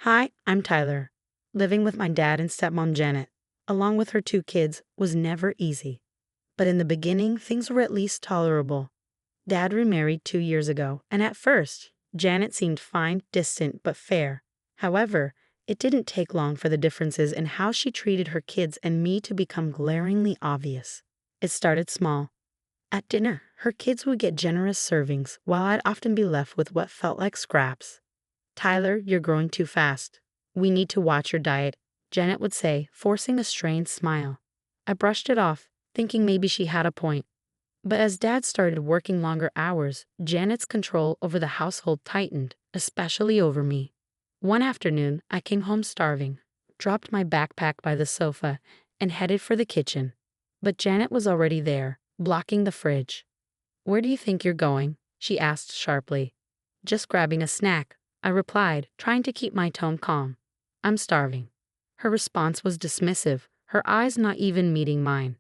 Hi, I'm Tyler. Living with my dad and stepmom Janet, along with her two kids, was never easy. But in the beginning, things were at least tolerable. Dad remarried 2 years ago, and at first, Janet seemed fine, distant, but fair. However, it didn't take long for the differences in how she treated her kids and me to become glaringly obvious. It started small. At dinner, her kids would get generous servings, while I'd often be left with what felt like scraps. "Tyler, you're growing too fast. We need to watch your diet," Janet would say, forcing a strained smile. I brushed it off, thinking maybe she had a point. But as Dad started working longer hours, Janet's control over the household tightened, especially over me. One afternoon, I came home starving, dropped my backpack by the sofa, and headed for the kitchen. But Janet was already there, blocking the fridge. "Where do you think you're going?" she asked sharply. "Just grabbing a snack," I replied, trying to keep my tone calm. "I'm starving." Her response was dismissive, her eyes not even meeting mine.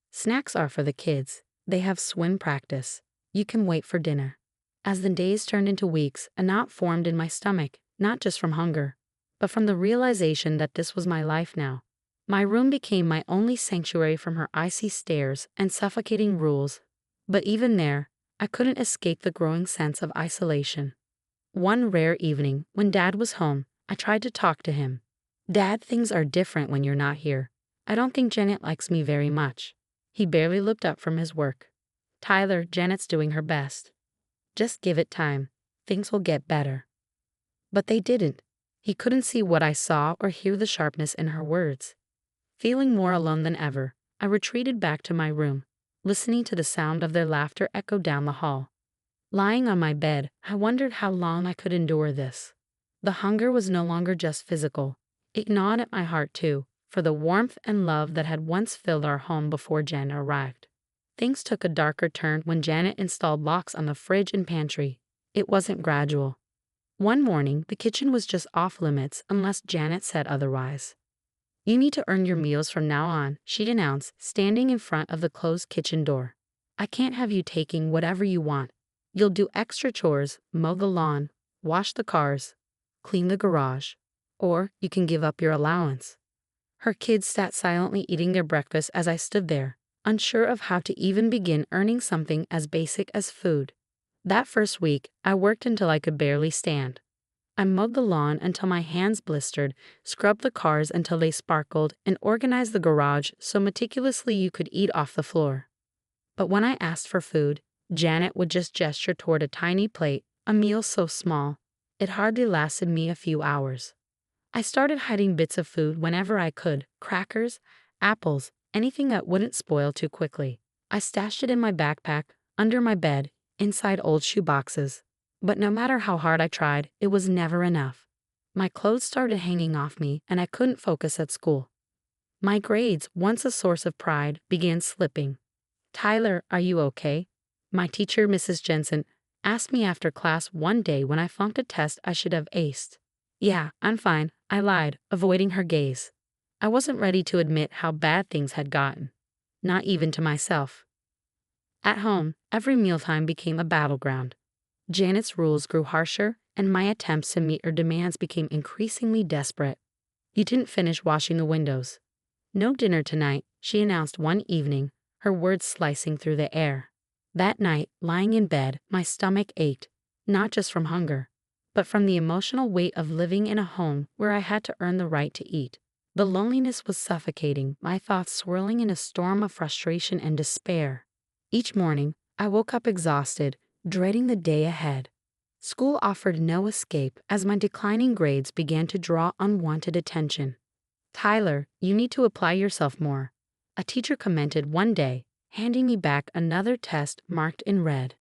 "Snacks are for the kids. They have swim practice. You can wait for dinner." As the days turned into weeks, a knot formed in my stomach, not just from hunger, but from the realization that this was my life now. My room became my only sanctuary from her icy stares and suffocating rules. But even there, I couldn't escape the growing sense of isolation. One rare evening, when Dad was home, I tried to talk to him. "Dad, things are different when you're not here. I don't think Janet likes me very much." He barely looked up from his work. "Tyler, Janet's doing her best. Just give it time. Things will get better." But they didn't. He couldn't see what I saw or hear the sharpness in her words. Feeling more alone than ever, I retreated back to my room, listening to the sound of their laughter echo down the hall. Lying on my bed, I wondered how long I could endure this. The hunger was no longer just physical. It gnawed at my heart too, for the warmth and love that had once filled our home before Janet arrived. Things took a darker turn when Janet installed locks on the fridge and pantry. It wasn't gradual. One morning, the kitchen was just off limits unless Janet said otherwise. "You need to earn your meals from now on," she'd announce, standing in front of the closed kitchen door. "I can't have you taking whatever you want. You'll do extra chores, mow the lawn, wash the cars, clean the garage, or you can give up your allowance." Her kids sat silently eating their breakfast as I stood there, unsure of how to even begin earning something as basic as food. That first week, I worked until I could barely stand. I mowed the lawn until my hands blistered, scrubbed the cars until they sparkled, and organized the garage so meticulously you could eat off the floor. But when I asked for food, Janet would just gesture toward a tiny plate, a meal so small, it hardly lasted me a few hours. I started hiding bits of food whenever I could, crackers, apples, anything that wouldn't spoil too quickly. I stashed it in my backpack, under my bed, inside old shoe boxes. But no matter how hard I tried, it was never enough. My clothes started hanging off me, and I couldn't focus at school. My grades, once a source of pride, began slipping. "Tyler, are you okay?" My teacher, Mrs. Jensen, asked me after class one day when I flunked a test I should have aced. "Yeah, I'm fine," I lied, avoiding her gaze. I wasn't ready to admit how bad things had gotten. Not even to myself. At home, every mealtime became a battleground. Janet's rules grew harsher, and my attempts to meet her demands became increasingly desperate. "You didn't finish washing the windows." "No dinner tonight," she announced one evening, her words slicing through the air. That night, lying in bed, my stomach ached, not just from hunger, but from the emotional weight of living in a home where I had to earn the right to eat. The loneliness was suffocating, my thoughts swirling in a storm of frustration and despair. Each morning, I woke up exhausted, dreading the day ahead. School offered no escape as my declining grades began to draw unwanted attention. "Tyler, you need to apply yourself more," a teacher commented one day, handing me back another test marked in red.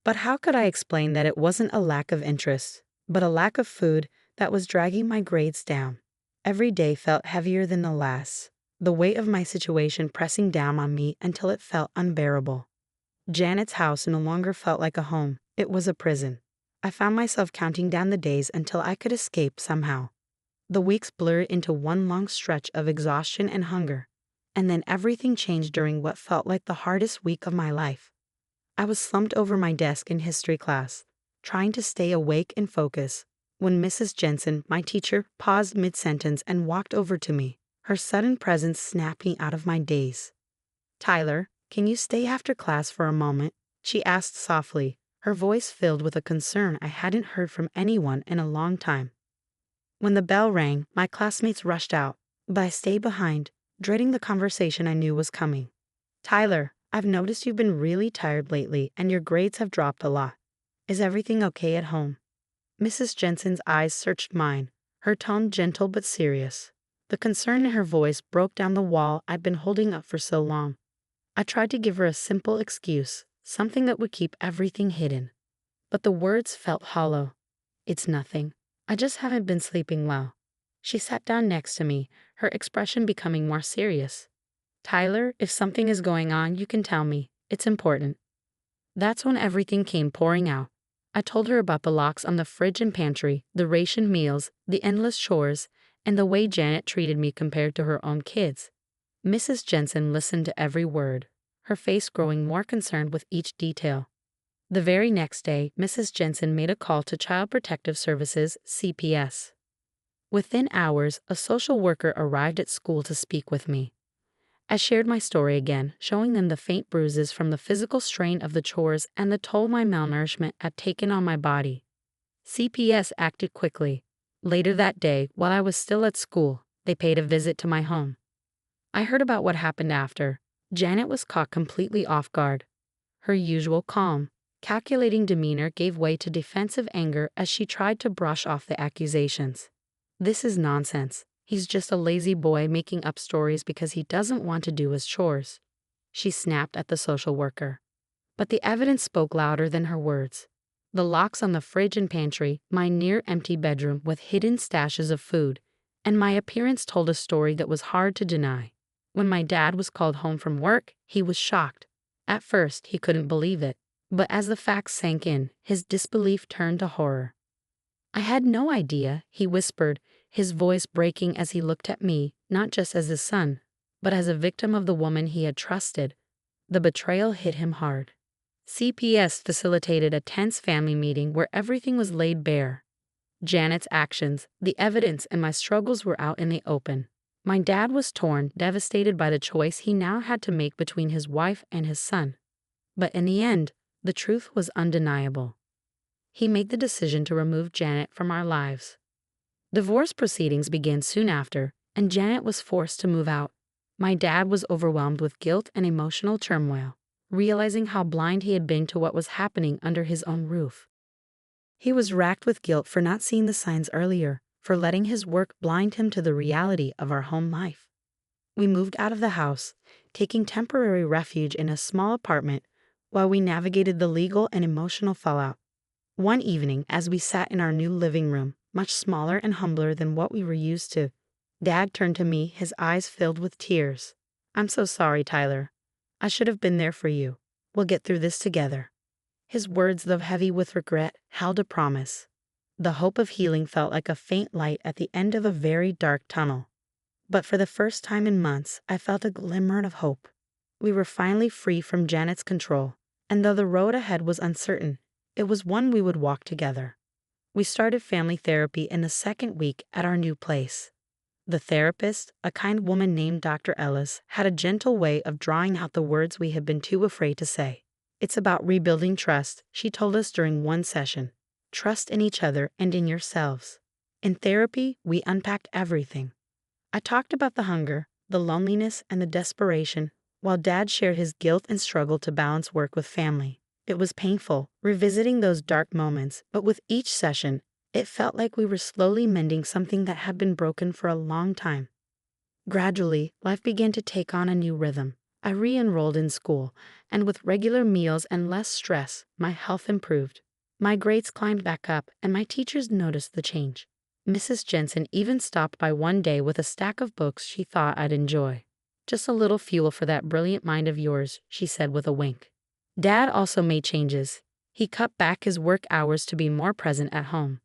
But how could I explain that it wasn't a lack of interest, but a lack of food that was dragging my grades down? Every day felt heavier than the last, the weight of my situation pressing down on me until it felt unbearable. Janet's house no longer felt like a home, it was a prison. I found myself counting down the days until I could escape somehow. The weeks blurred into one long stretch of exhaustion and hunger, and then everything changed during what felt like the hardest week of my life. I was slumped over my desk in history class, trying to stay awake and focus, when Mrs. Jensen, my teacher, paused mid-sentence and walked over to me. Her sudden presence snapped me out of my daze. "Tyler, can you stay after class for a moment?" she asked softly, her voice filled with a concern I hadn't heard from anyone in a long time. When the bell rang, my classmates rushed out, but I stayed behind, dreading the conversation I knew was coming. "Tyler, I've noticed you've been really tired lately and your grades have dropped a lot. Is everything okay at home?" Mrs. Jensen's eyes searched mine, her tone gentle but serious. The concern in her voice broke down the wall I'd been holding up for so long. I tried to give her a simple excuse, something that would keep everything hidden. But the words felt hollow. "It's nothing. I just haven't been sleeping well." She sat down next to me, her expression becoming more serious. "Tyler, if something is going on, you can tell me. It's important." That's when everything came pouring out. I told her about the locks on the fridge and pantry, the ration meals, the endless chores, and the way Janet treated me compared to her own kids. Mrs. Jensen listened to every word, her face growing more concerned with each detail. The very next day, Mrs. Jensen made a call to Child Protective Services, CPS. Within hours, a social worker arrived at school to speak with me. I shared my story again, showing them the faint bruises from the physical strain of the chores and the toll my malnourishment had taken on my body. CPS acted quickly. Later that day, while I was still at school, they paid a visit to my home. I heard about what happened after. Janet was caught completely off guard. Her usual calm, calculating demeanor gave way to defensive anger as she tried to brush off the accusations. "This is nonsense. He's just a lazy boy making up stories because he doesn't want to do his chores," she snapped at the social worker. But the evidence spoke louder than her words. The locks on the fridge and pantry, my near-empty bedroom with hidden stashes of food, and my appearance told a story that was hard to deny. When my dad was called home from work, he was shocked. At first, he couldn't believe it, but as the facts sank in, his disbelief turned to horror. "I had no idea," he whispered, his voice breaking as he looked at me, not just as his son, but as a victim of the woman he had trusted. The betrayal hit him hard. CPS facilitated a tense family meeting where everything was laid bare. Janet's actions, the evidence, and my struggles were out in the open. My dad was torn, devastated by the choice he now had to make between his wife and his son. But in the end, the truth was undeniable. He made the decision to remove Janet from our lives. Divorce proceedings began soon after, and Janet was forced to move out. My dad was overwhelmed with guilt and emotional turmoil, realizing how blind he had been to what was happening under his own roof. He was racked with guilt for not seeing the signs earlier, for letting his work blind him to the reality of our home life. We moved out of the house, taking temporary refuge in a small apartment while we navigated the legal and emotional fallout. One evening, as we sat in our new living room, much smaller and humbler than what we were used to, Dad turned to me, his eyes filled with tears. "I'm so sorry, Tyler. I should have been there for you. We'll get through this together." His words, though heavy with regret, held a promise. The hope of healing felt like a faint light at the end of a very dark tunnel. But for the first time in months, I felt a glimmer of hope. We were finally free from Janet's control, and though the road ahead was uncertain, it was one we would walk together. We started family therapy in the second week at our new place. The therapist, a kind woman named Dr. Ellis, had a gentle way of drawing out the words we had been too afraid to say. "It's about rebuilding trust," she told us during one session. "Trust in each other and in yourselves." In therapy, we unpacked everything. I talked about the hunger, the loneliness, and the desperation, while Dad shared his guilt and struggle to balance work with family. It was painful, revisiting those dark moments, but with each session, it felt like we were slowly mending something that had been broken for a long time. Gradually, life began to take on a new rhythm. I re-enrolled in school, and with regular meals and less stress, my health improved. My grades climbed back up, and my teachers noticed the change. Mrs. Jensen even stopped by one day with a stack of books she thought I'd enjoy. "Just a little fuel for that brilliant mind of yours," she said with a wink. Dad also made changes. He cut back his work hours to be more present at home.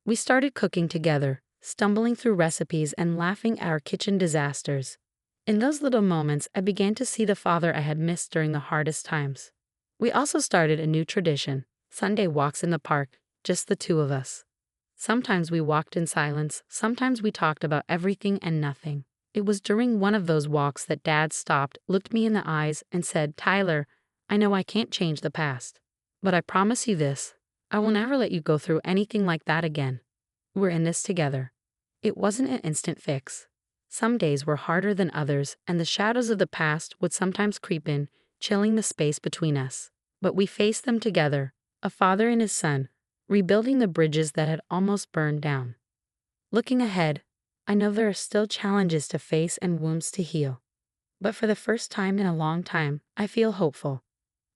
We started cooking together, stumbling through recipes and laughing at our kitchen disasters. In those little moments, I began to see the father I had missed during the hardest times. We also started a new tradition, Sunday walks in the park, just the two of us. Sometimes we walked in silence, sometimes we talked about everything and nothing. It was during one of those walks that Dad stopped, looked me in the eyes, and said, "Tyler, I know I can't change the past, but I promise you this, I will never let you go through anything like that again. We're in this together." It wasn't an instant fix. Some days were harder than others, and the shadows of the past would sometimes creep in, chilling the space between us. But we faced them together, a father and his son, rebuilding the bridges that had almost burned down. Looking ahead, I know there are still challenges to face and wounds to heal. But for the first time in a long time, I feel hopeful.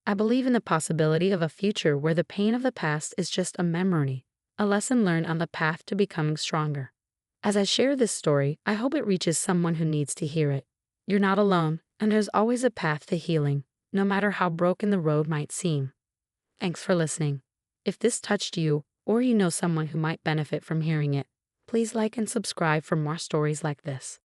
I believe in the possibility of a future where the pain of the past is just a memory, a lesson learned on the path to becoming stronger. As I share this story, I hope it reaches someone who needs to hear it. You're not alone, and there's always a path to healing, no matter how broken the road might seem. Thanks for listening. If this touched you, or you know someone who might benefit from hearing it, please like and subscribe for more stories like this.